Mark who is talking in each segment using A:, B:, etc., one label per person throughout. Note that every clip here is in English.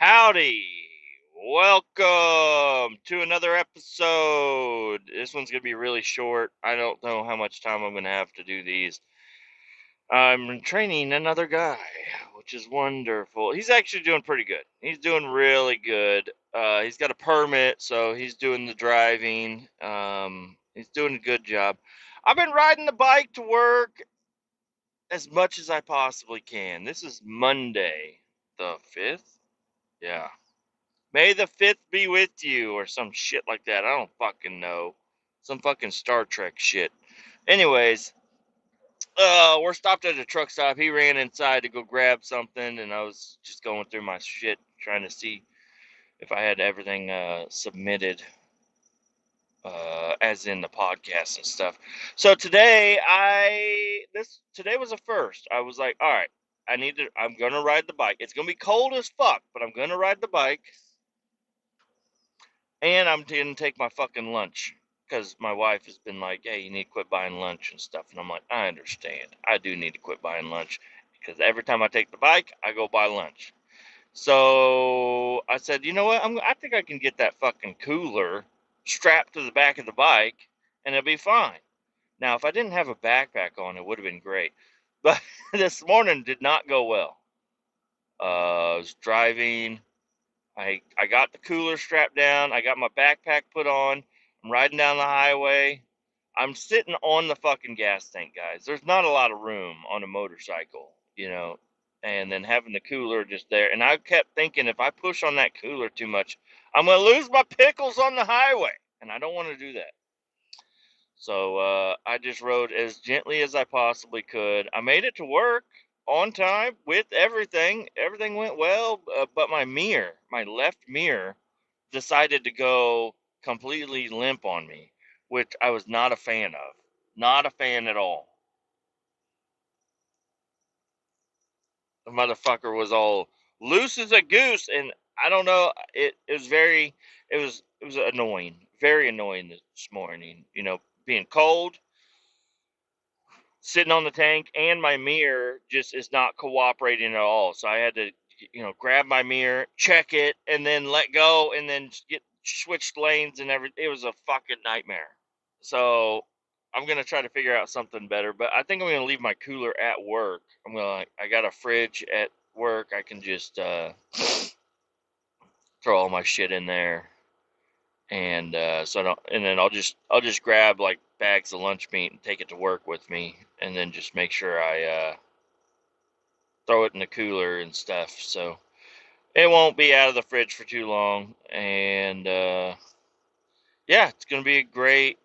A: Howdy! Welcome to another episode. This one's going to be really short. I don't know how much time I'm going to have to do these. I'm training another guy, which is wonderful. He's actually doing pretty good. He's doing really good. He's got a permit, so he's doing the driving. He's doing a good job. I've been riding the bike to work as much as I possibly can. This is Monday, the 5th. Yeah. May the 5th be with you, or some shit like that. I don't fucking know. Some fucking Star Trek shit. Anyways, we're stopped at a truck stop. He ran inside to go grab something, and I was just going through my shit, trying to see if I had everything submitted, as in the podcast and stuff. So today, today was a first. I was like, all right, I'm gonna ride the bike. It's gonna be cold as fuck, but I'm gonna ride the bike. And I'm going to take my fucking lunch because my wife has been like, hey, you need to quit buying lunch and stuff. And I'm like, I understand. I do need to quit buying lunch because every time I take the bike, I go buy lunch. So I said, you know what? I think I can get that fucking cooler strapped to the back of the bike and it'll be fine. Now, if I didn't have a backpack on, it would have been great. But this morning did not go well. I was driving. I got the cooler strapped down. I got my backpack put on. I'm riding down the highway. I'm sitting on the fucking gas tank, guys. There's not a lot of room on a motorcycle, and then having the cooler just there. And I kept thinking if I push on that cooler too much, I'm going to lose my pickles on the highway. And I don't want to do that. So I just rode as gently as I possibly could. I made it to work on time with everything. Everything went well, but my left mirror, decided to go completely limp on me, which I was not a fan of. Not a fan at all. The motherfucker was all loose as a goose, and I don't know. It was annoying, very annoying this morning. Being cold, sitting on the tank, and my mirror just is not cooperating at all. So I had to, grab my mirror, check it, and then let go, and then get switched lanes and everything. It was a fucking nightmare. So I'm gonna try to figure out something better. But I think I'm gonna leave my cooler at work. I got a fridge at work. I can just throw all my shit in there, and and then I'll just grab like bags of lunch meat and take it to work with me, and then just make sure I throw it in the cooler and stuff, so it won't be out of the fridge for too long. And yeah, it's gonna be a great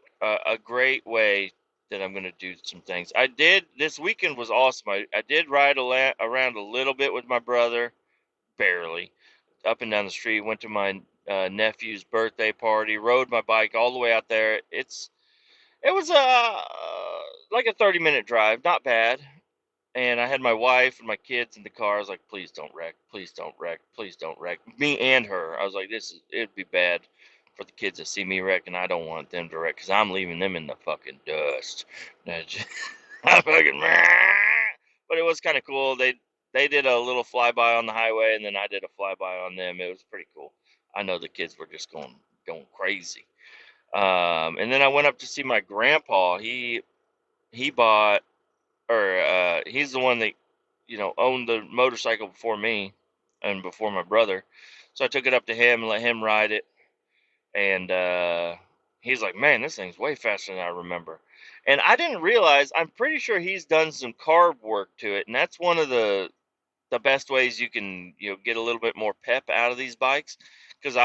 A: way that I'm gonna do some things. This weekend was awesome. I did ride around a little bit with my brother, barely, up and down the street. Went to my nephew's birthday party. Rode my bike all the way out there. It was like a 30-minute drive, not bad. And I had my wife and my kids in the car. I was like, please don't wreck. Please don't wreck. Please don't wreck. Me and her. I was like, it'd be bad for the kids to see me wreck, and I don't want them to wreck because I'm leaving them in the fucking dust. I'm fucking, but it was kind of cool. They did a little flyby on the highway, and then I did a flyby on them. It was pretty cool. I know the kids were just going crazy. And then I went up to see my grandpa. He bought, or he's the one that owned the motorcycle before me and before my brother. So I took it up to him and let him ride it. And he's like, man, this thing's way faster than I remember. And I didn't realize, I'm pretty sure he's done some carb work to it, and that's one of the best ways you can get a little bit more pep out of these bikes. Because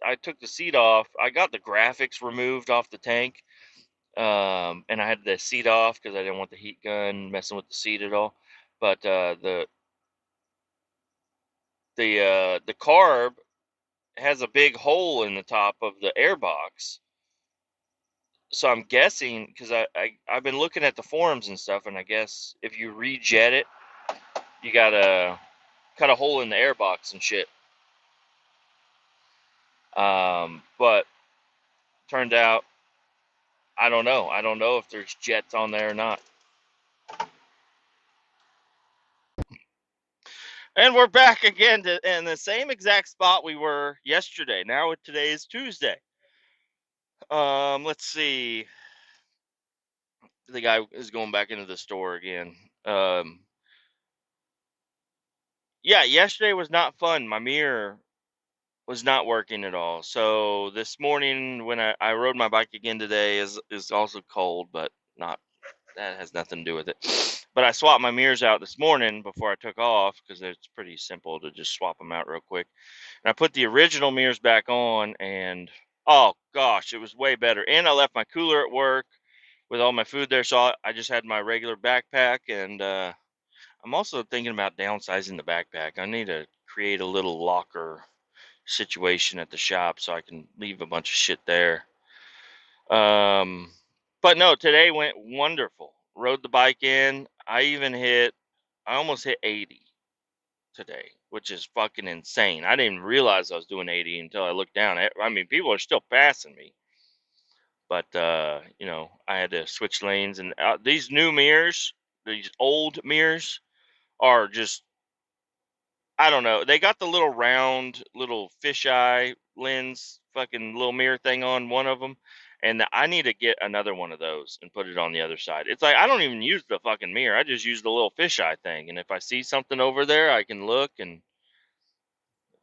A: I took the seat off. I got the graphics removed off the tank, and I had the seat off because I didn't want the heat gun messing with the seat at all. But the carb has a big hole in the top of the airbox. So I'm guessing, because I've been looking at the forums and stuff, and I guess if you rejet it, you gotta cut a hole in the airbox and shit. But turned out, I don't know. I don't know if there's jets on there or not. And we're back again in the same exact spot we were yesterday. Now today is Tuesday. Let's see. The guy is going back into the store again. Um, yeah, yesterday was not fun. My mirror was not working at all. So this morning when I rode my bike again today is also cold, but not that has nothing to do with it. But I swapped my mirrors out this morning before I took off because it's pretty simple to just swap them out real quick. And I put the original mirrors back on, and oh gosh, it was way better. And I left my cooler at work with all my food there, so I just had my regular backpack. And I'm also thinking about downsizing the backpack. I need to create a little locker situation at the shop so I can leave a bunch of shit there. Um, but no, today went wonderful. Rode the bike in. I almost hit 80 today, which is fucking insane. I didn't even realize I was doing 80 until I looked down. I mean, people are still passing me, but I had to switch lanes, and these new mirrors, these old mirrors, are just I don't know. They got the little round, little fisheye lens, fucking little mirror thing on one of them, and I need to get another one of those and put it on the other side. It's like I don't even use the fucking mirror. I just use the little fisheye thing, and if I see something over there, I can look and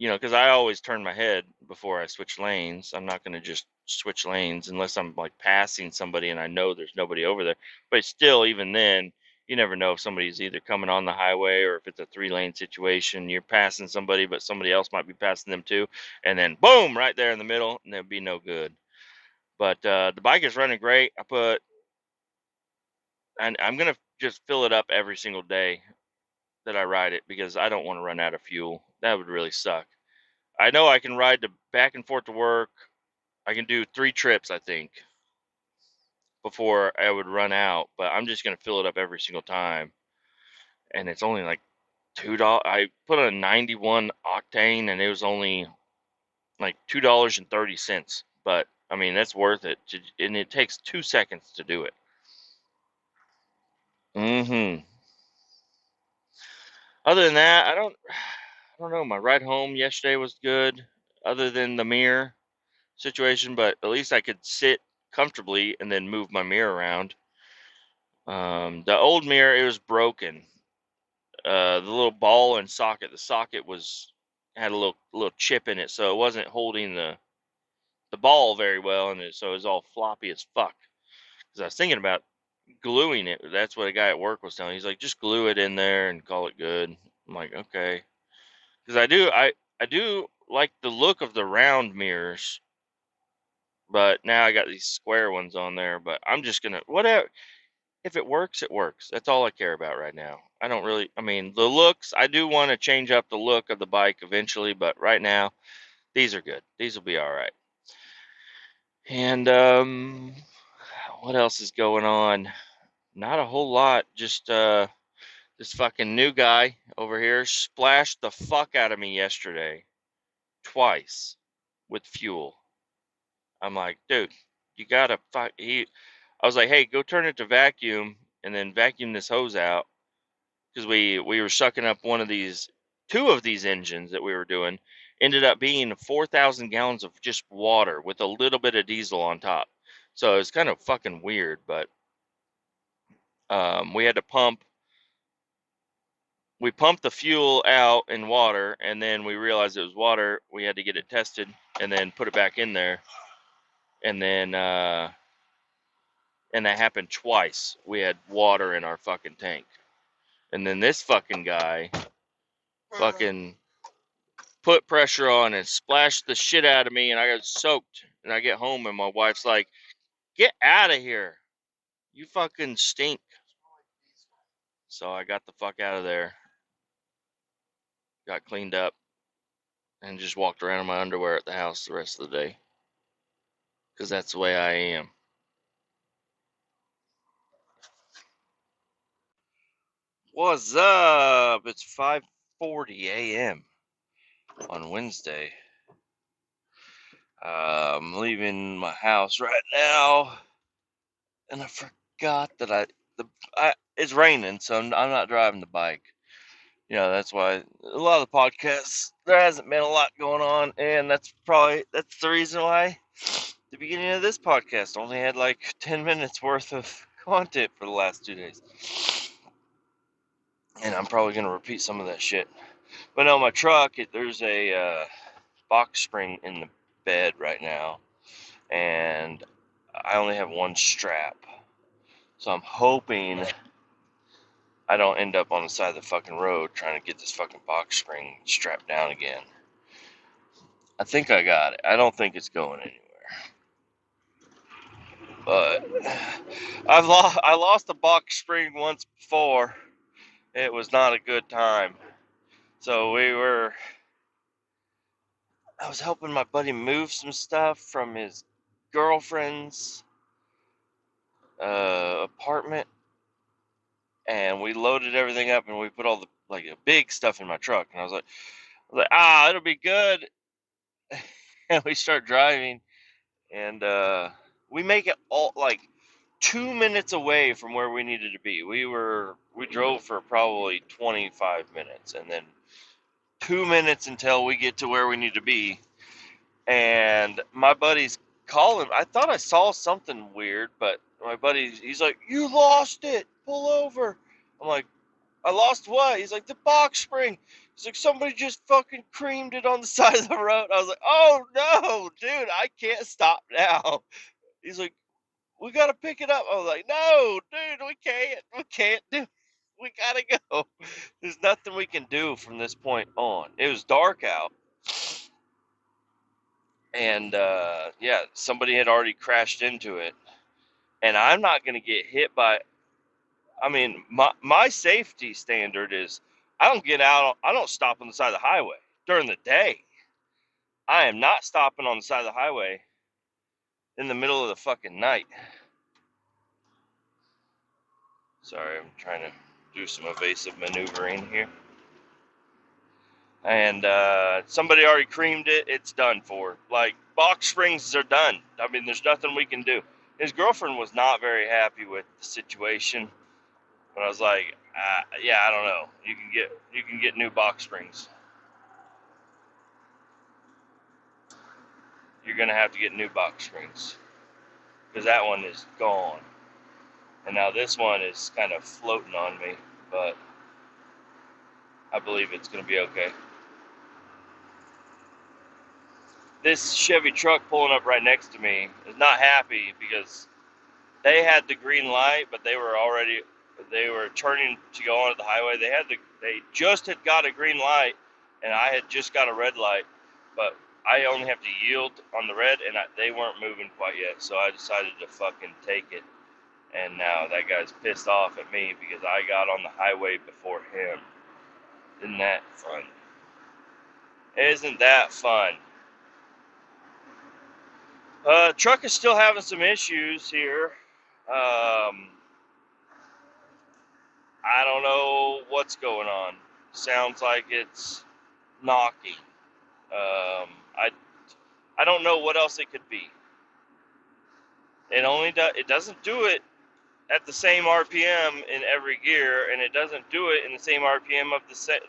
A: because I always turn my head before I switch lanes. I'm not going to just switch lanes unless I'm like passing somebody and I know there's nobody over there. But still, even then, you never know if somebody's either coming on the highway or if it's a 3-lane situation. You're passing somebody, but somebody else might be passing them too. And then boom, right there in the middle, and it'd be no good. But the bike is running great. And I'm going to just fill it up every single day that I ride it because I don't want to run out of fuel. That would really suck. I know I can ride back and forth to work. I can do 3 trips, I think, before I would run out. But I'm just gonna fill it up every single time, and it's only like $2. I put on a 91 octane, and it was only like $2.30. But I mean, that's worth it, and it takes 2 seconds to do it. Hmm. Other than that, I don't know. My ride home yesterday was good, other than the mirror situation, but at least I could sit comfortably and then move my mirror around. The old mirror, it was broken. The little ball and socket, the socket had a little chip in it, so it wasn't holding the ball very well, and so it was all floppy as fuck. Because I was thinking about gluing it. That's what a guy at work was telling me. He's like, just glue it in there and call it good. I'm like, okay, because I do like the look of the round mirrors, but now I got these square ones on there. But I'm just gonna whatever. If it works, it works. That's all I care about right now. I don't really, I mean, the looks, I do want to change up the look of the bike eventually, but right now, these are good. These will be all right. And what else is going on? Not a whole lot. Just this fucking new guy over here splashed the fuck out of me yesterday twice with fuel. I'm like, dude, you gotta fuck. I was like, hey, go turn it to vacuum and then vacuum this hose out because we were sucking up two of these engines that we were doing ended up being 4,000 gallons of just water with a little bit of diesel on top. So it's kind of fucking weird, but we had to we pumped the fuel out in water, and then we realized it was water. We had to get it tested and then put it back in there, and then and that happened twice. We had water in our fucking tank, and then this fucking guy fucking put pressure on and splashed the shit out of me, and I got soaked. And I get home, and my wife's like, "Get out of here! You fucking stink!" So I got the fuck out of there, got cleaned up, and just walked around in my underwear at the house the rest of the day, because that's the way I am. What's up? It's 5:40 a.m. on Wednesday. I'm leaving my house right now, and I forgot that it's raining, so I'm not driving the bike. That's why a lot of the podcasts, there hasn't been a lot going on, and that's the reason why the beginning of this podcast only had like 10 minutes worth of content for the last 2 days. And I'm probably going to repeat some of that shit. But no, my truck, there's a box spring in the bed right now, and I only have one strap. So I'm hoping I don't end up on the side of the fucking road trying to get this fucking box spring strapped down again. I think I got it. I don't think it's going anywhere. But I lost a box spring once before. It was not a good time. So I was helping my buddy move some stuff from his girlfriend's apartment, and we loaded everything up, and we put all the big stuff in my truck, and I was like, it'll be good. And we start driving, and we make it all like 2 minutes away from where we needed to be. We drove for probably 25 minutes, and then 2 minutes until we get to where we need to be. And my buddy's calling. I thought I saw something weird, but my buddy, he's like, "You lost it. Pull over." I'm like, "I lost what?" He's like, "The box spring." He's like, "Somebody just fucking creamed it on the side of the road." I was like, "Oh no, dude, I can't stop now." He's like, "We gotta pick it up." I was like, "No, dude, we can't. We can't do. We gotta go. There's nothing we can do from this point on." It was dark out, and yeah, somebody had already crashed into it, and I'm not gonna get hit by. I mean, my safety standard is I don't get out. I don't stop on the side of the highway during the day. I am not stopping on the side of the highway in the middle of the fucking night. Sorry, I'm trying to do some evasive maneuvering here. And somebody already creamed it. It's done for. Like, box springs are done. I mean, there's nothing we can do. His girlfriend was not very happy with the situation, but I was like, yeah, I don't know. You can get new box springs. You're gonna have to get new box springs because that one is gone, and now this one is kind of floating on me, but I believe it's gonna be okay. This Chevy truck pulling up right next to me is not happy because they had the green light, but they were turning to go onto the highway. They just had got a green light, and I had just got a red light, but I only have to yield on the red, and they weren't moving quite yet, so I decided to fucking take it. And now that guy's pissed off at me because I got on the highway before him. Isn't that fun? Isn't that fun? Truck is still having some issues here. I don't know what's going on. Sounds like it's knocking. Um, I I don't know what else it could be. It doesn't do it at the same RPM in every gear, and it doesn't do it in the same RPM of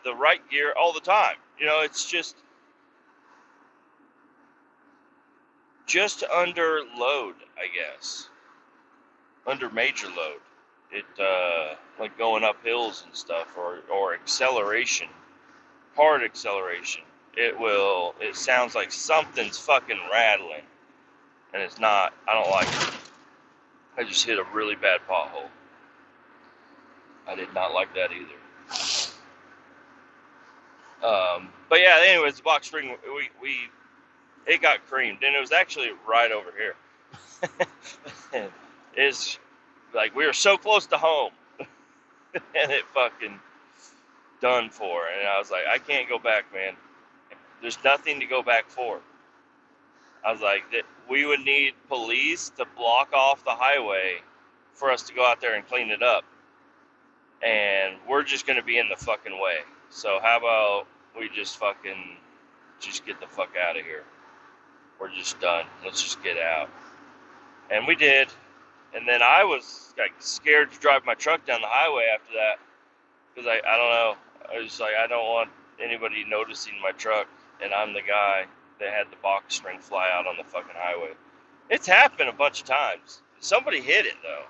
A: the right gear all the time. It's just under load, I guess, under major load. It like going up hills and stuff, or acceleration, hard acceleration. It sounds like something's fucking rattling, and it's not. I don't like it. I just hit a really bad pothole. I did not like that either. But yeah, anyways, the box spring, it got creamed, and it was actually right over here. It's like we were so close to home, and it fucking done for. And I was like, I can't go back, man. There's nothing to go back for. I was like, that we would need police to block off the highway for us to go out there and clean it up. And we're just going to be in the fucking way. So how about we just get the fuck out of here. We're just done. Let's just get out. And we did. And then I was like scared to drive my truck down the highway after that. Because I don't know. I was like, I don't want anybody noticing my truck, and I'm the guy that had the box spring fly out on the fucking highway. It's happened a bunch of times. Somebody hit it though.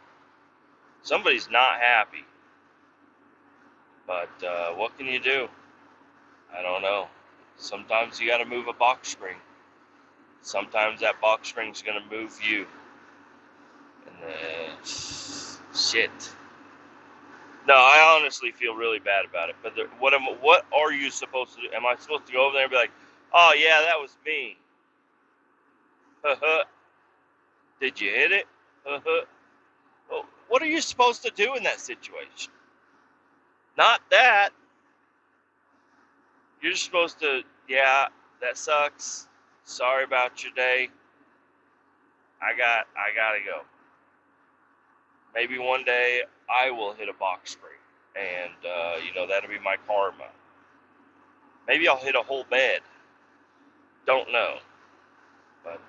A: Somebody's not happy. But what can you do? I don't know. Sometimes you got to move a box spring. Sometimes that box spring's gonna move you. And shit. No, I honestly feel really bad about it. But what are you supposed to do? Am I supposed to go over there and be like, "Oh yeah, that was me"? Did you hit it? Well, what are you supposed to do in that situation? Not that. You're just supposed to, yeah, that sucks. Sorry about your day. I gotta go. Maybe one day I will hit a box spring, and that'll be my karma. Maybe I'll hit a whole bed. Don't know. But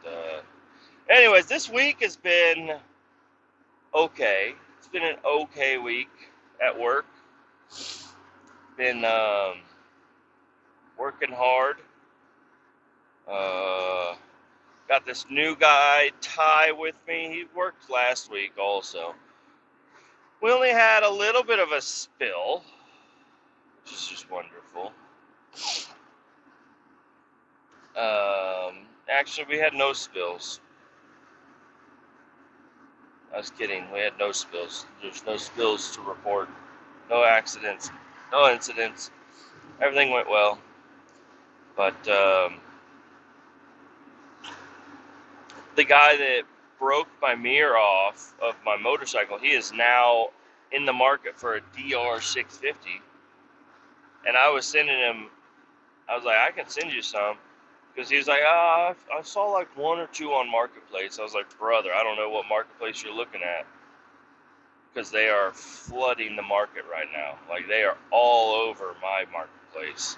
A: anyways, this week has been okay. It's been an okay week at work. Been working hard. Got this new guy, Ty, with me. He worked last week also. We only had a little bit of a spill, which is just wonderful. Actually, we had no spills. I was kidding. We had no spills. There's no spills to report. No accidents. No incidents. Everything went well. But the guy that broke my mirror off of my motorcycle, he is now in the market for a DR 650. And I was sending him, I was like, I can send you some. Because he was like, I saw like one or two on Marketplace. I was like, brother, I don't know what Marketplace you're looking at. Because they are flooding the market right now. Like, they are all over my Marketplace.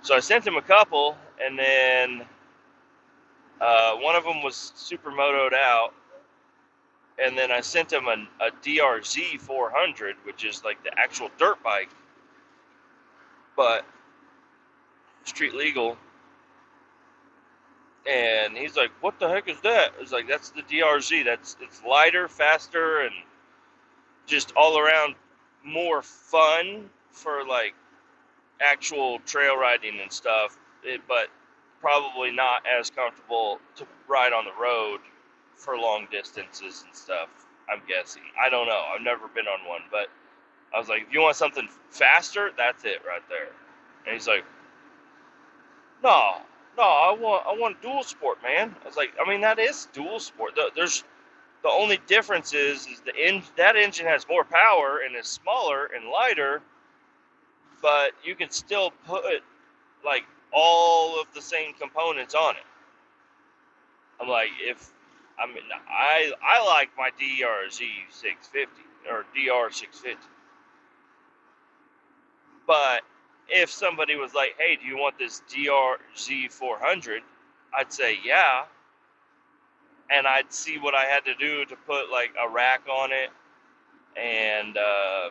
A: So I sent him a couple, and then one of them was supermotoed out. And then I sent him a DRZ 400, which is like the actual dirt bike, but street legal. And he's like, what the heck is that? It's like, that's the DRZ. It's lighter, faster, and just all around more fun for like actual trail riding and stuff, but probably not as comfortable to ride on the road for long distances and stuff, I'm guessing. I don't know. I've never been on one, but I was like, if you want something faster, that's it right there. And he's like, no, I want dual sport, man. I was like, I mean, that is dual sport. The only difference is that engine has more power and is smaller and lighter, but you can still put like all of the same components on it. I'm like, I like my DRZ 650 or DR 650, but if somebody was like, hey, do you want this DRZ 400? I'd say yeah, and I'd see what I had to do to put like a rack on it and a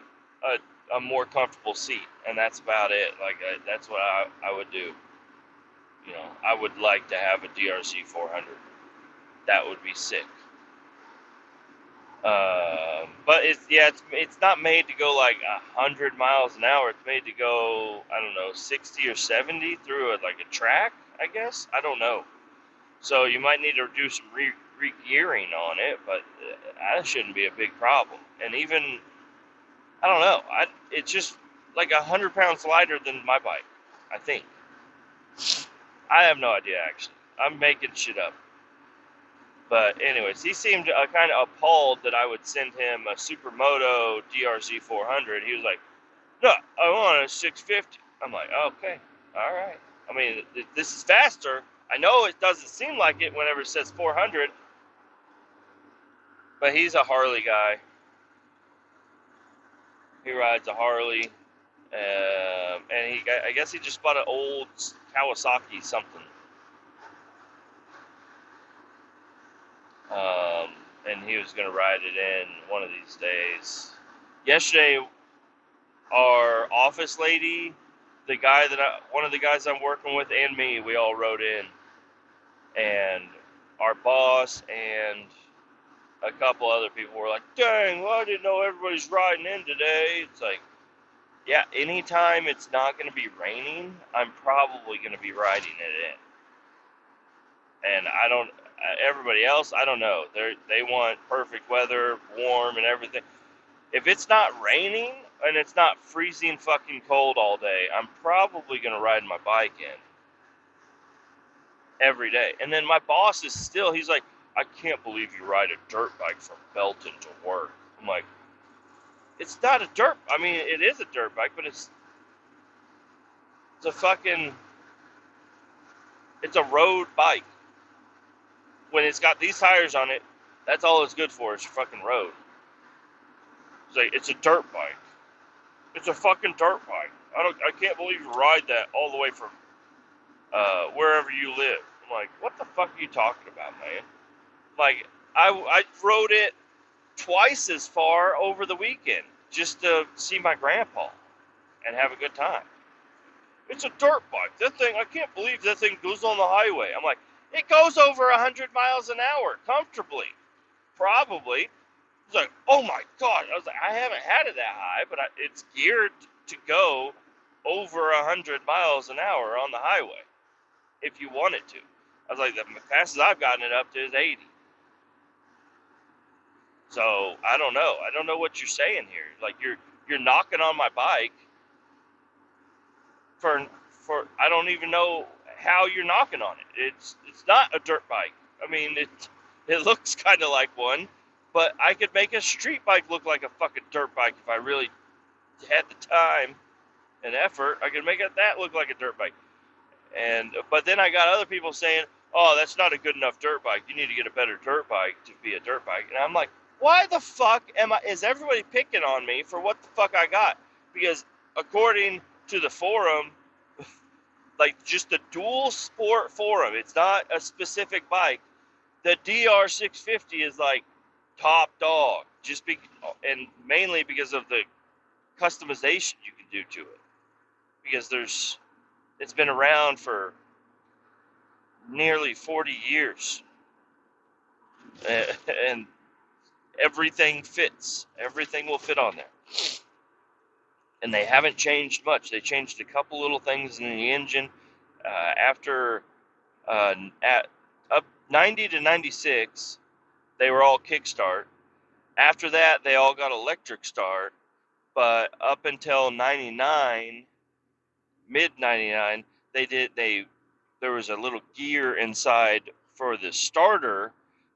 A: more comfortable seat, and that's about it. Like that's what I would do. I would like to have a DRZ 400. That would be sick. But it's not made to go like 100 miles an hour. It's made to go, I don't know, 60 or 70 through a track, I guess. I don't know. So you might need to do some re-gearing on it, but that shouldn't be a big problem. And even, I don't know, it's just like 100 pounds lighter than my bike, I think. I have no idea, actually. I'm making shit up. But anyways, he seemed kind of appalled that I would send him a Supermoto DRZ 400. He was like, no, I want a 650. I'm like, okay, all right. I mean, this is faster. I know it doesn't seem like it whenever it says 400, but he's a Harley guy. He rides a Harley, and I guess he just bought an old Kawasaki something. And he was going to ride it in one of these days. Yesterday, our office lady, one of the guys I'm working with, and me, we all rode in, and our boss and a couple other people were like, "Dang, well, I didn't know everybody's riding in today." It's like, yeah, anytime it's not going to be raining, I'm probably going to be riding it in. And I don't, everybody else, I don't know. They want perfect weather, warm and everything. If it's not raining and it's not freezing fucking cold all day, I'm probably going to ride my bike in every day. And then my boss is still, he's like, "I can't believe you ride a dirt bike from Belton to work." I'm like, it's not a dirt, I mean, it is a dirt bike, but it's a fucking, it's a road bike. When it's got these tires on it, that's all it's good for, is fucking road. It's like, it's a dirt bike. It's a fucking dirt bike. I can't believe you ride that all the way from wherever you live. I'm like, what the fuck are you talking about, man? Like, I rode it twice as far over the weekend just to see my grandpa and have a good time. It's a dirt bike. That thing, I can't believe that thing goes on the highway. I'm like, it goes over 100 miles an hour comfortably. Probably. It's like, oh my God. I was like, I haven't had it that high, but it's geared to go over 100 miles an hour on the highway if you want it to. I was like, the fastest I've gotten it up to is 80. So I don't know. I don't know what you're saying here. Like, you're knocking on my bike for I don't even know how you're knocking on it. It's not a dirt bike. I mean, it looks kind of like one, but I could make a street bike look like a fucking dirt bike if I really had the time and effort. I could make that look like a dirt bike. But then I got other people saying, "Oh, that's not a good enough dirt bike. You need to get a better dirt bike to be a dirt bike." And I'm like, why the fuck is everybody picking on me for what the fuck I got? Because according to the forum, like just the dual sport forum, it's not a specific bike. The DR650 is like top dog, and mainly because of the customization you can do to it. Because it's been around for nearly 40 years, and everything fits. Everything will fit on there. And they haven't changed much. They changed a couple little things in the engine after at up 90 to 96, they were all kickstart. After that, they all got electric start. But up until 99, mid 99, there was a little gear inside for the starter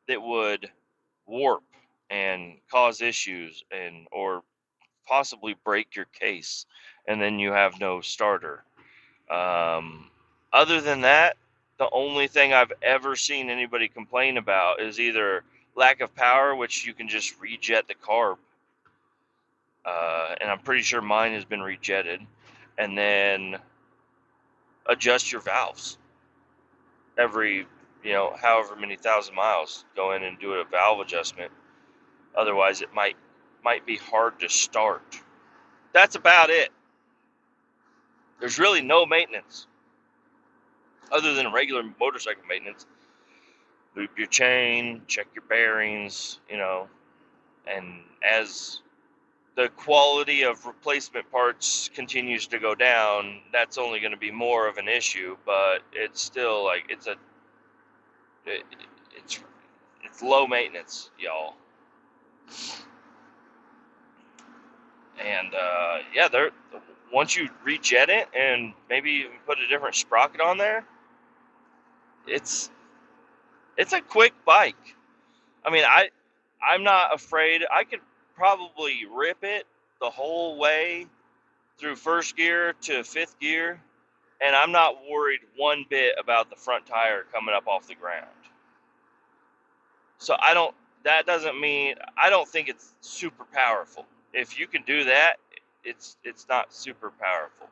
A: that would warp and cause issues or possibly break your case, and then you have no starter. Other than that, the only thing I've ever seen anybody complain about is either lack of power, which you can just rejet the carb, and I'm pretty sure mine has been rejetted, and then adjust your valves every, however many thousand miles. Go in and do a valve adjustment. Otherwise, it might be hard to start. That's about it. There's really no maintenance other than regular motorcycle maintenance. Loop your chain, check your bearings, and as the quality of replacement parts continues to go down, that's only going to be more of an issue, but it's still like it's low maintenance, y'all. And yeah, once you rejet it and maybe even put a different sprocket on there, it's a quick bike. I mean, I'm not afraid. I could probably rip it the whole way through first gear to fifth gear, and I'm not worried one bit about the front tire coming up off the ground. So that doesn't mean, I don't think it's super powerful. If you can do that, it's not super powerful.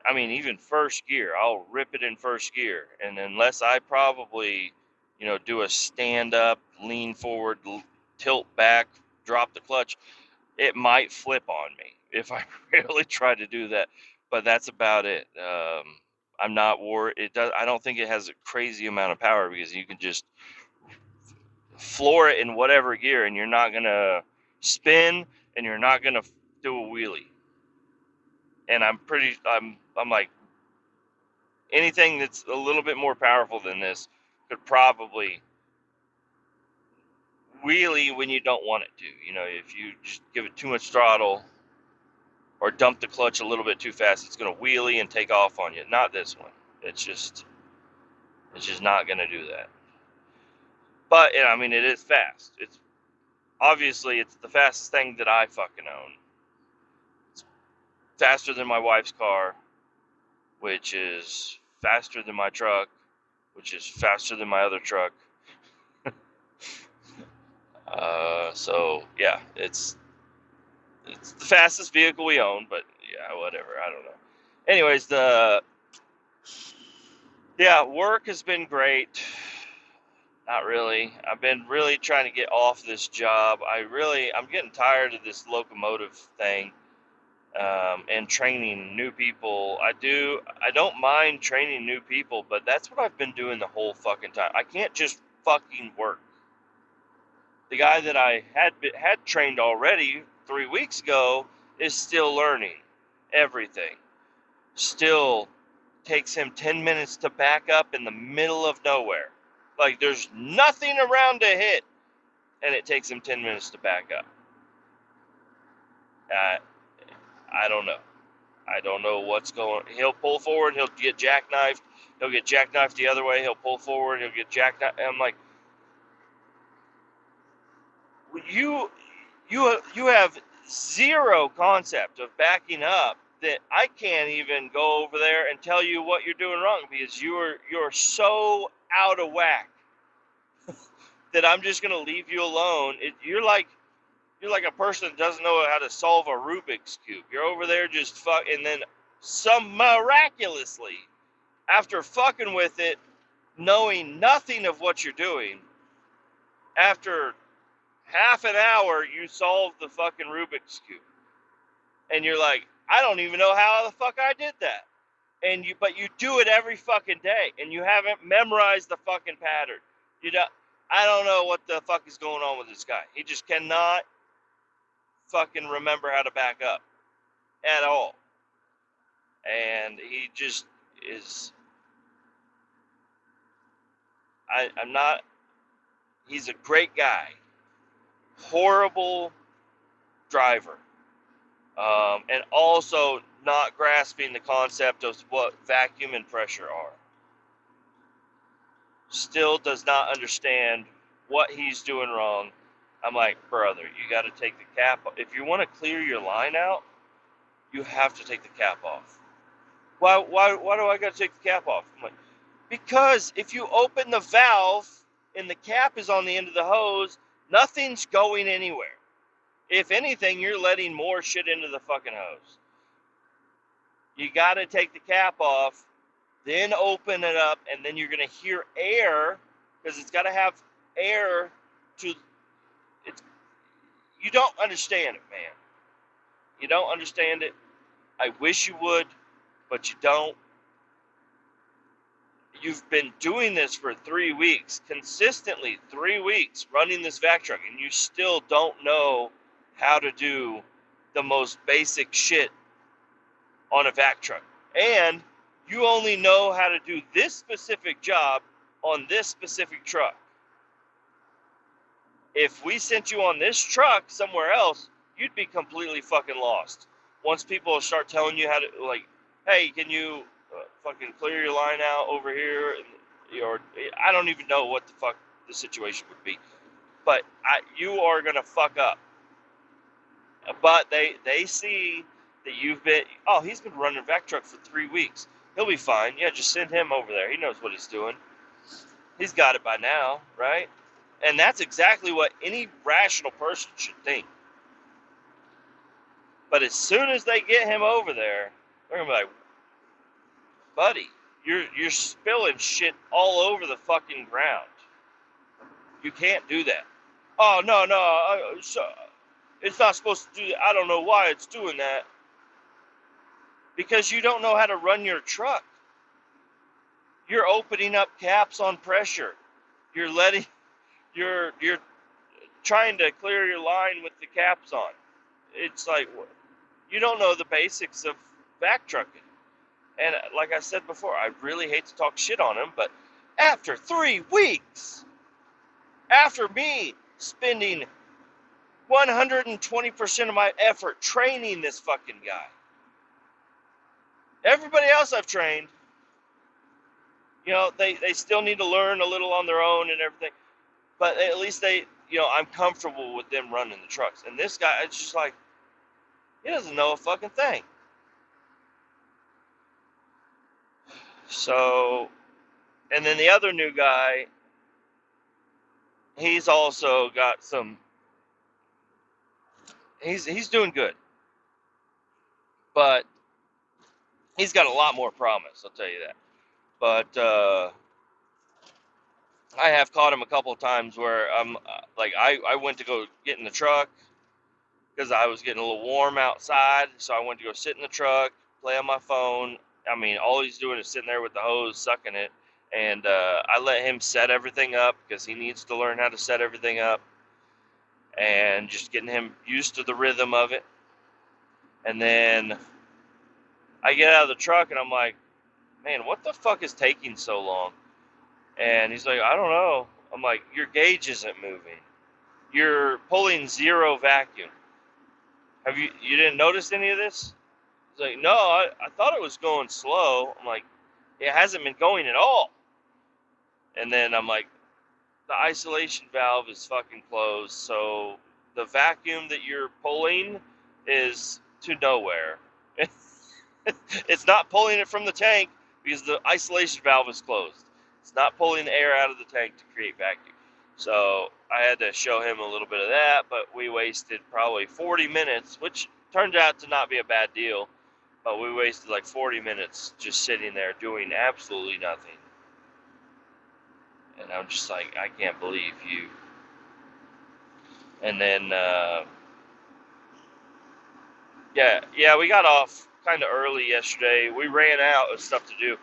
A: I mean, even first gear, I'll rip it in first gear, and unless I probably, do a stand up, lean forward, tilt back, drop the clutch, it might flip on me. if I really try to do that. But that's about it. I'm not worried. I don't think it has a crazy amount of power because you can just floor it in whatever gear, and you're not gonna spin, and you're not gonna do a wheelie. And I'm like, anything that's a little bit more powerful than this could probably wheelie when you don't want it to. If you just give it too much throttle or dump the clutch a little bit too fast, it's going to wheelie and take off on you. Not this one. It's just not going to do that. But I mean, it is fast. It's the fastest thing that I fucking own. It's faster than my wife's car, which is faster than my truck, which is faster than my other truck. So yeah, it's the fastest vehicle we own, but yeah, whatever. I don't know. Anyways, work has been great. Not really. I've been really trying to get off this job. I'm getting tired of this locomotive thing, and training new people. I don't mind training new people, but that's what I've been doing the whole fucking time. I can't just fucking work. The guy that I had trained already 3 weeks ago is still learning everything. Still takes him 10 minutes to back up in the middle of nowhere. Like, there's nothing around to hit, and it takes him 10 minutes to back up. I don't know. I don't know what's going on. He'll pull forward, he'll get jackknifed. He'll get jackknifed the other way. He'll pull forward, he'll get jackknifed. And I'm like, you have zero concept of backing up, that I can't even go over there and tell you what you're doing wrong, because you're so out of whack that I'm just gonna leave you alone. You're like a person that doesn't know how to solve a Rubik's cube. You're over there just and then miraculously, after fucking with it, knowing nothing of what you're doing, after half an hour you solve the fucking Rubik's cube, and you're like, I don't even know how the fuck I did that. But you do it every fucking day, and you haven't memorized the fucking pattern. I don't know what the fuck is going on with this guy. He just cannot fucking remember how to back up at all. And he just is. I'm not. He's a great guy. Horrible driver. And also not grasping the concept of what vacuum and pressure are. Still does not understand what he's doing wrong. I'm like, brother, you got to take the cap off. If you want to clear your line out, you have to take the cap off. Why do I got to take the cap off? I'm like, because if you open the valve and the cap is on the end of the hose, nothing's going anywhere. If anything, you're letting more shit into the fucking hose. You got to take the cap off, then open it up, and then you're going to hear air, because it's got to have air to... You don't understand it, man. You don't understand it. I wish you would, but you don't. You've been doing this for 3 weeks, consistently 3 weeks, running this vac truck, and you still don't know how to do the most basic shit on a vac truck. And you only know how to do this specific job on this specific truck. If we sent you on this truck somewhere else, you'd be completely fucking lost. Once people start telling you how to, like, hey, can you fucking clear your line out over here? Or I don't even know what the fuck the situation would be. But you are going to fuck up. But they see that you've been, he's been running a vac truck for 3 weeks. He'll be fine. Yeah, just send him over there. He knows what he's doing. He's got it by now, right? And that's exactly what any rational person should think. But as soon as they get him over there, they're going to be like, buddy, you're spilling shit all over the fucking ground. You can't do that. Oh, no. It's not supposed to do that. I don't know why it's doing that. Because you don't know how to run your truck. You're opening up caps on pressure. You're letting, you're trying to clear your line with the caps on. It's like, you don't know the basics of back trucking. And like I said before, I really hate to talk shit on him, but after 3 weeks, after me spending 120% of my effort training this fucking guy, everybody else I've trained, they still need to learn a little on their own and everything, but at least I'm comfortable with them running the trucks. And this guy, it's just like, he doesn't know a fucking thing. So, and then the other new guy, he's also got some, he's doing good, but he's got a lot more promise, I'll tell you that. But I have caught him a couple of times where I went to go get in the truck because I was getting a little warm outside, so I went to go sit in the truck, play on my phone. I mean, all he's doing is sitting there with the hose, sucking it, and I let him set everything up because he needs to learn how to set everything up, and just getting him used to the rhythm of it. And then I get out of the truck and I'm like, man, what the fuck is taking so long? And he's like, I don't know. I'm like, your gauge isn't moving. You're pulling zero vacuum. You didn't notice any of this? He's like, no, I thought it was going slow. I'm like, it hasn't been going at all. And then I'm like, the isolation valve is fucking closed, so the vacuum that you're pulling is to nowhere. It's not pulling it from the tank because the isolation valve is closed. It's not pulling the air out of the tank to create vacuum. So I had to show him a little bit of that, but we wasted probably 40 minutes, which turned out to not be a bad deal. But we wasted like 40 minutes just sitting there doing absolutely nothing. And I'm just like, I can't believe you. And then, yeah, we got off kind of early yesterday. We ran out of stuff to do.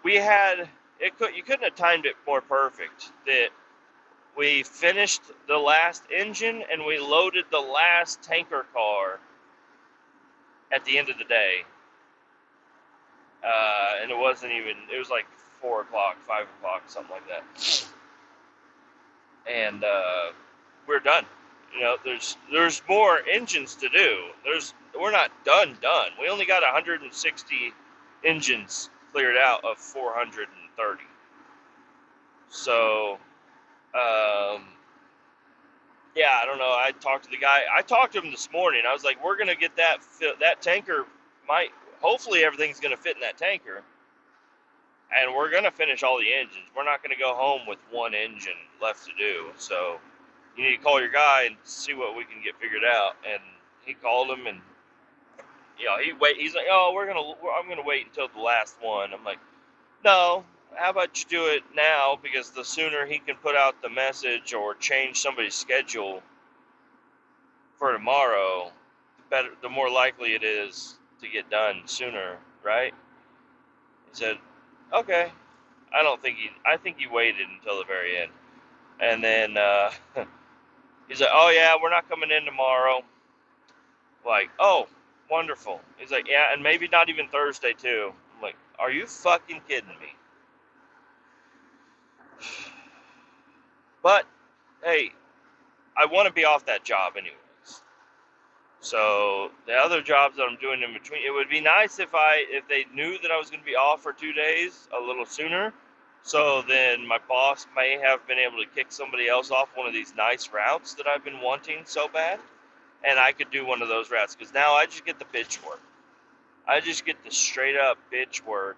A: You couldn't have timed it more perfect. That we finished the last engine and we loaded the last tanker car at the end of the day. And it was like 4 o'clock, 5 o'clock, something like that. And we're done. There's more engines to do. We're not done. We only got 160 engines cleared out of 430. So, yeah, I don't know. I talked to the guy. I talked to him this morning. I was like, we're gonna get that tanker. Hopefully everything's gonna fit in that tanker, and we're gonna finish all the engines. We're not gonna go home with one engine left to do. So you need to call your guy and see what we can get figured out. And he called him, and he's like, oh, I'm gonna wait until the last one. I'm like, no, how about you do it now, because the sooner he can put out the message or change somebody's schedule for tomorrow, the more likely it is to get done sooner, right? He said, okay. I think he waited until the very end. And then he's like, oh yeah, we're not coming in tomorrow. Like, oh, wonderful. He's like, yeah, and maybe not even Thursday too. I'm like, are you fucking kidding me? But hey, I want to be off that job anyways. So the other jobs that I'm doing in between, it would be nice if they knew that I was going to be off for 2 days a little sooner. So then my boss may have been able to kick somebody else off one of these nice routes that I've been wanting so bad. And I could do one of those routes, because now I just get the bitch work. I just get the straight up bitch work.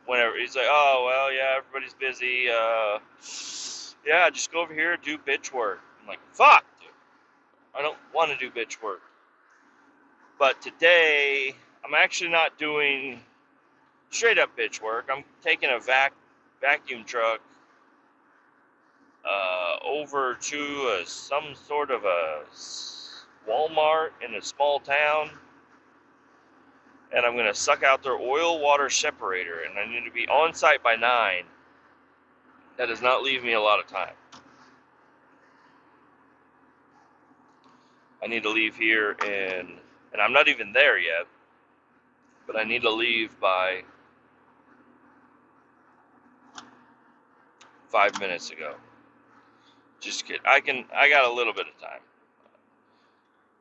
A: Whenever he's like, oh, well, yeah, everybody's busy. Yeah, just go over here and do bitch work. I'm like, fuck, dude. I don't want to do bitch work. But today, I'm actually not doing straight up bitch work. I'm taking a vacuum truck over to some sort of a Walmart in a small town, and I'm going to suck out their oil water separator, and I need to be on site by 9. That does not leave me a lot of time. I need to leave here and I'm not even there yet, but I need to leave by 5 minutes ago. Just kidding. I got a little bit of time.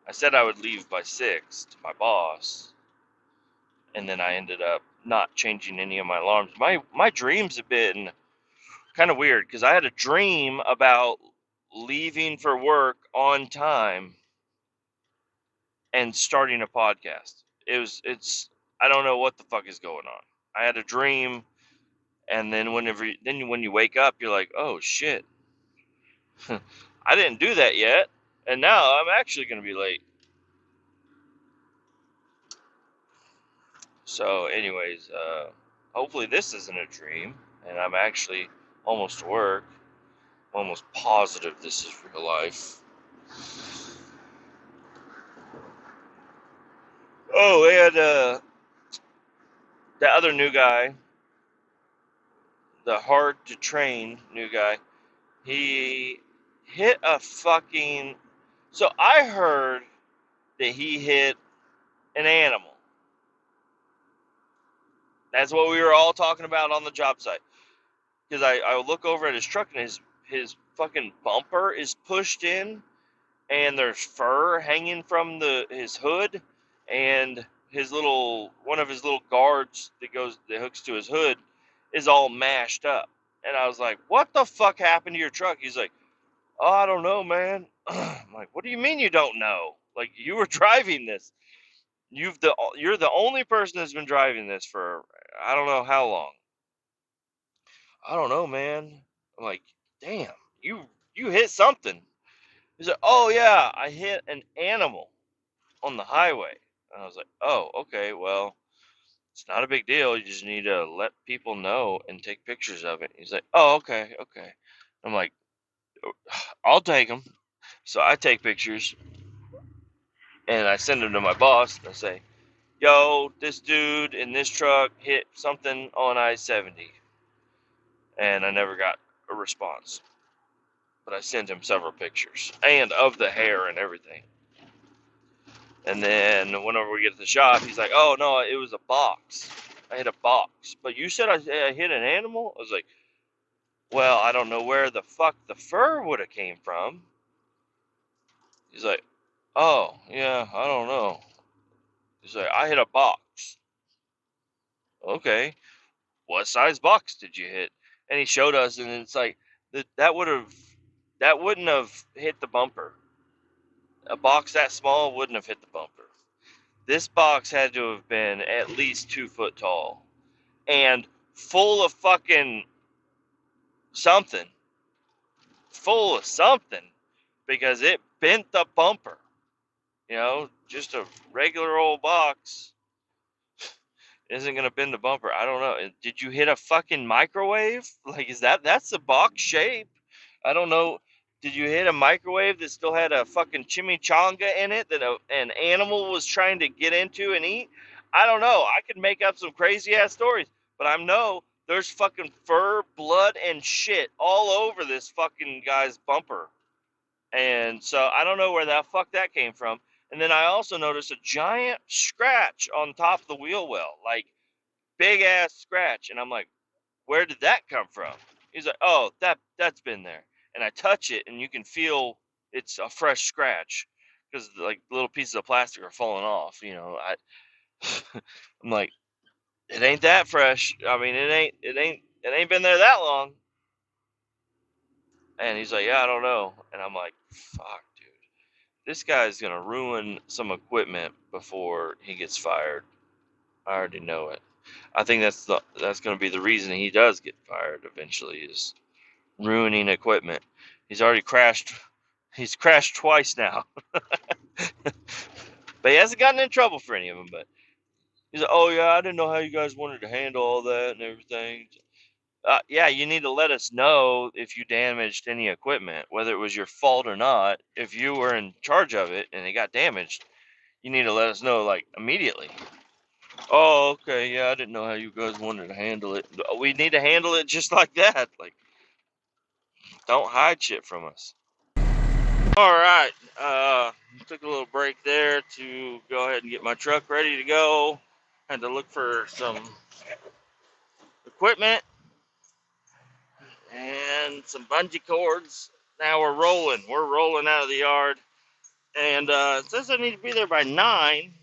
A: I said I would leave by 6 to my boss, and then I ended up not changing any of my alarms. My dreams have been kind of weird because I had a dream about leaving for work on time and starting a podcast. It's I don't know what the fuck is going on. I had a dream, and then when you wake up, you're like, oh shit, I didn't do that yet, and now I'm actually gonna be late. So, anyways, hopefully this isn't a dream, and I'm actually almost to work. I'm almost positive this is real life. Oh, and the other new guy, the hard to train new guy, he hit a fucking. So I heard that he hit an animal. That's what we were all talking about on the job site. Because I look over at his truck and his fucking bumper is pushed in, and there's fur hanging from his hood, and one of his little guards that hooks to his hood is all mashed up. And I was like, what the fuck happened to your truck? He's like, oh, I don't know, man. I'm like, what do you mean you don't know? Like, you were driving this. You're the only person that's been driving this for I don't know how long. I don't know, man. I'm like, damn, you hit something. He's like, oh yeah, I hit an animal on the highway. And I was like, oh, okay, well, it's not a big deal. You just need to let people know and take pictures of it. He's like, oh, okay, okay. I'm like, I'll take them. So I take pictures and I send them to my boss. And I say, yo, this dude in this truck hit something on I-70. And I never got a response. But I sent him several pictures and of the hair and everything. And then whenever we get to the shop, he's like, oh, no, it was a box. I hit a box. But you said I hit an animal? I was like, well, I don't know where the fuck the fur would have came from. He's like, oh, yeah, I don't know. He's like, I hit a box. Okay. What size box did you hit? And he showed us, and it's like, that wouldn't have hit the bumper. A box that small wouldn't have hit the bumper. This box had to have been at least 2 foot tall and full of fucking something. Full of something because it bent the bumper. You know, just a regular old box isn't going to bend the bumper. I don't know. Did you hit a fucking microwave? Like, that's the box shape? I don't know. Did you hit a microwave that still had a fucking chimichanga in it that an animal was trying to get into and eat? I don't know. I could make up some crazy ass stories, but I know there's fucking fur, blood, and shit all over this fucking guy's bumper. And so I don't know where that fuck that came from. And then I also noticed a giant scratch on top of the wheel well, like big ass scratch. And I'm like, where did that come from? He's like, oh, that's been there. And I touch it, and you can feel it's a fresh scratch because like little pieces of plastic are falling off. You know, I'm like, it ain't that fresh. I mean, it ain't been there that long. And he's like, yeah, I don't know. And I'm like, fuck, dude, this guy's gonna ruin some equipment before he gets fired. I already know it. I think that's gonna be the reason he does get fired eventually is ruining equipment. He's already crashed. He's crashed twice now. But he hasn't gotten in trouble for any of them. But he's like, oh yeah, I didn't know how you guys wanted to handle all that and everything. Yeah, you need to let us know if you damaged any equipment, whether it was your fault or not. If you were in charge of it and it got damaged, you need to let us know, like, immediately. Oh, okay, yeah, I didn't know how you guys wanted to handle it. We need to handle it just like that. Like, don't hide shit from us. All right, took a little break there to go ahead and get my truck ready to go. Had to look for some equipment and some bungee cords. Now we're rolling. We're rolling out of the yard. And it says I need to be there by 9.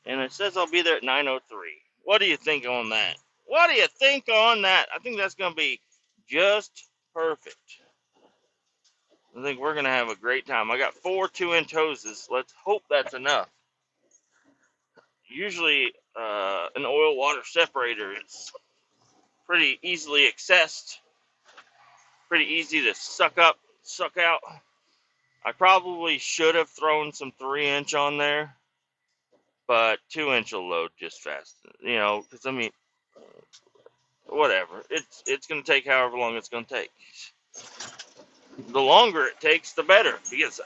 A: And it says I'll be there at 9:03. What do you think on that? What do you think on that? I think that's going to be just perfect. I think we're going to have a great time. I got 4 2-inch hoses. Let's hope that's enough. Usually, an oil water separator is pretty easily accessed, pretty easy to suck up, suck out. I probably should have thrown some 3-inch on there, but 2-inch will load just fast. You know, because I mean, whatever. It's going to take however long it's going to take. The longer it takes, the better, because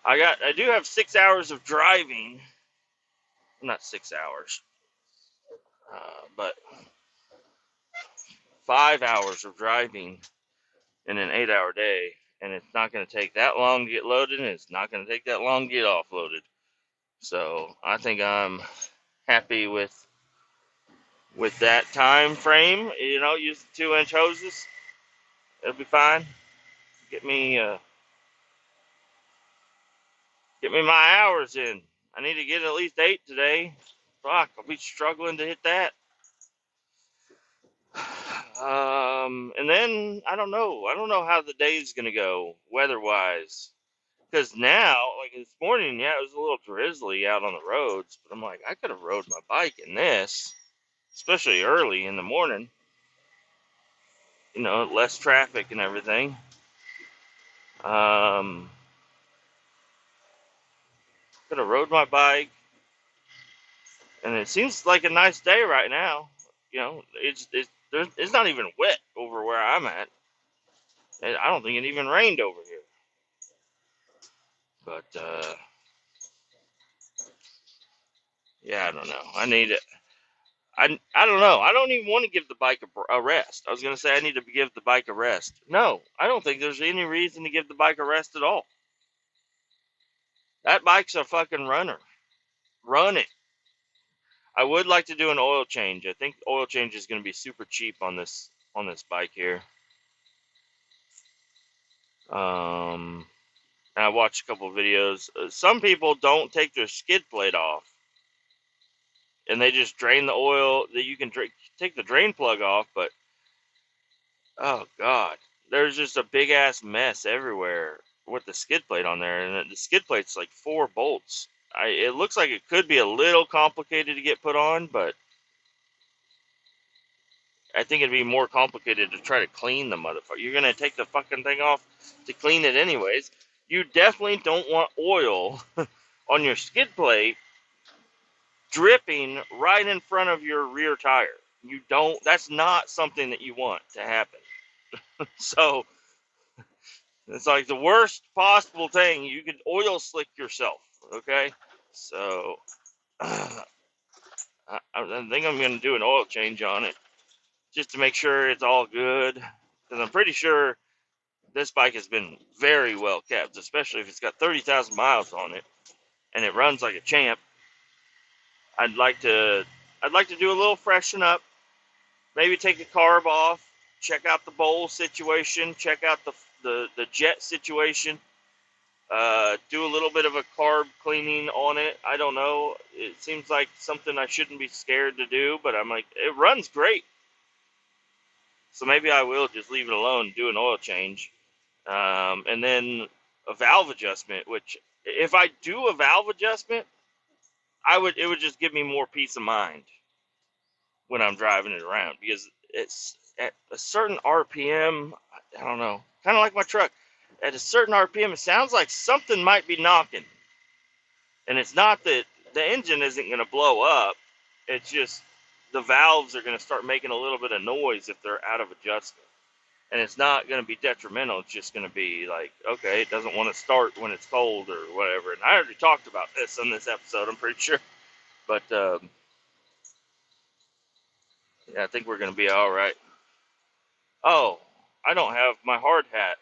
A: I do have 6 hours of driving. Not 6 hours, but 5 hours of driving in an 8-hour day, and it's not going to take that long to get loaded, and it's not going to take that long to get offloaded. So I think I'm happy with that time frame. You know, use the 2-inch hoses. It'll be fine. Get me my hours in. I need to get at least 8 today. Fuck, I'll be struggling to hit that. And then I don't know. I don't know how the day's gonna go weather-wise. Because now, like this morning, yeah, it was a little drizzly out on the roads. But I'm like, I could have rode my bike in this, especially early in the morning. You know, less traffic and everything. Could have rode my bike, and it seems like a nice day right now. You know, it's not even wet over where I'm at. I don't think it even rained over here. But yeah, I don't know. I need it. I don't know. I don't even want to give the bike a rest. I was gonna say I need to give the bike a rest. No, I don't think there's any reason to give the bike a rest at all. That bike's a fucking runner. Run it. I would like to do an oil change. I think the oil change is going to be super cheap on this bike here. I watched a couple of videos. Some people don't take their skid plate off, and they just drain the oil. That you can take the drain plug off, but oh god, there's just a big ass mess everywhere with the skid plate on there, and the skid plate's like 4 bolts. It looks like it could be a little complicated to get put on, but I think it'd be more complicated to try to clean the motherfucker. You're gonna take the fucking thing off to clean it anyways. You definitely don't want oil on your skid plate dripping right in front of your rear tire. You don't. That's not something that you want to happen. So it's like the worst possible thing. You could oil slick yourself. Okay. So I think I'm gonna do an oil change on it just to make sure it's all good, because I'm pretty sure this bike has been very well kept, especially if it's got 30,000 miles on it and it runs like a champ. I'd like to do a little freshen up, maybe take the carb off, check out the bowl situation, check out the jet situation, do a little bit of a carb cleaning on it. I don't know. It seems like something I shouldn't be scared to do, but I'm like, it runs great. So maybe I will just leave it alone, do an oil change. And then a valve adjustment, which if I do a valve adjustment, it would just give me more peace of mind when I'm driving it around, because it's at a certain RPM. I don't know, kind of like my truck. At a certain RPM, it sounds like something might be knocking, and it's not that the engine isn't going to blow up. It's just the valves are going to start making a little bit of noise if they're out of adjustment. And it's not going to be detrimental. It's just going to be like, okay, it doesn't want to start when it's cold or whatever. And I already talked about this on this episode, I'm pretty sure. But yeah, I think we're going to be all right. Oh, I don't have my hard hat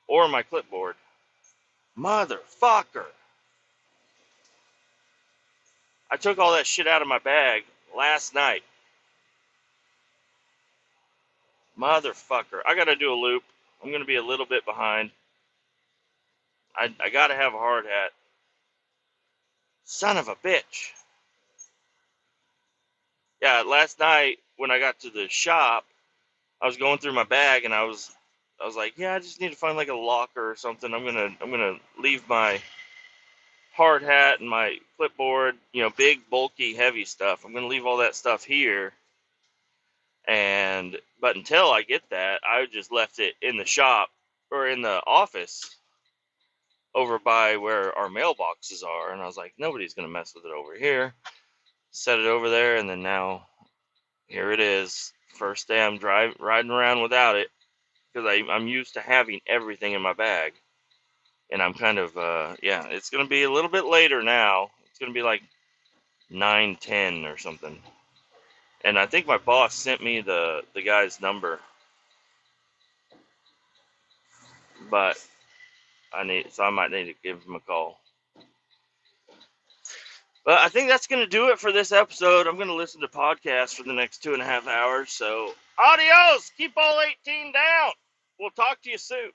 A: or my clipboard. Motherfucker. I took all that shit out of my bag last night. Motherfucker. I got to do a loop. I'm going to be a little bit behind. I got to have a hard hat. Son of a bitch. Yeah, last night when I got to the shop, I was going through my bag and I was like, yeah, I just need to find like a locker or something. I'm gonna leave my hard hat and my clipboard, big, bulky, heavy stuff. I'm gonna leave all that stuff here. But until I get that, I just left it in the shop or in the office over by where our mailboxes are. And I was like, nobody's gonna mess with it over here. Set it over there, and then now here it is. First day I'm riding around without it because I'm used to having everything in my bag. And I'm kind of, yeah, it's going to be a little bit later now. It's going to be like 9:10 or something. And I think my boss sent me the guy's number. But I might need to give him a call. But I think that's going to do it for this episode. I'm going to listen to podcasts for the next 2.5 hours. So, adios! Keep all 18 down! We'll talk to you soon.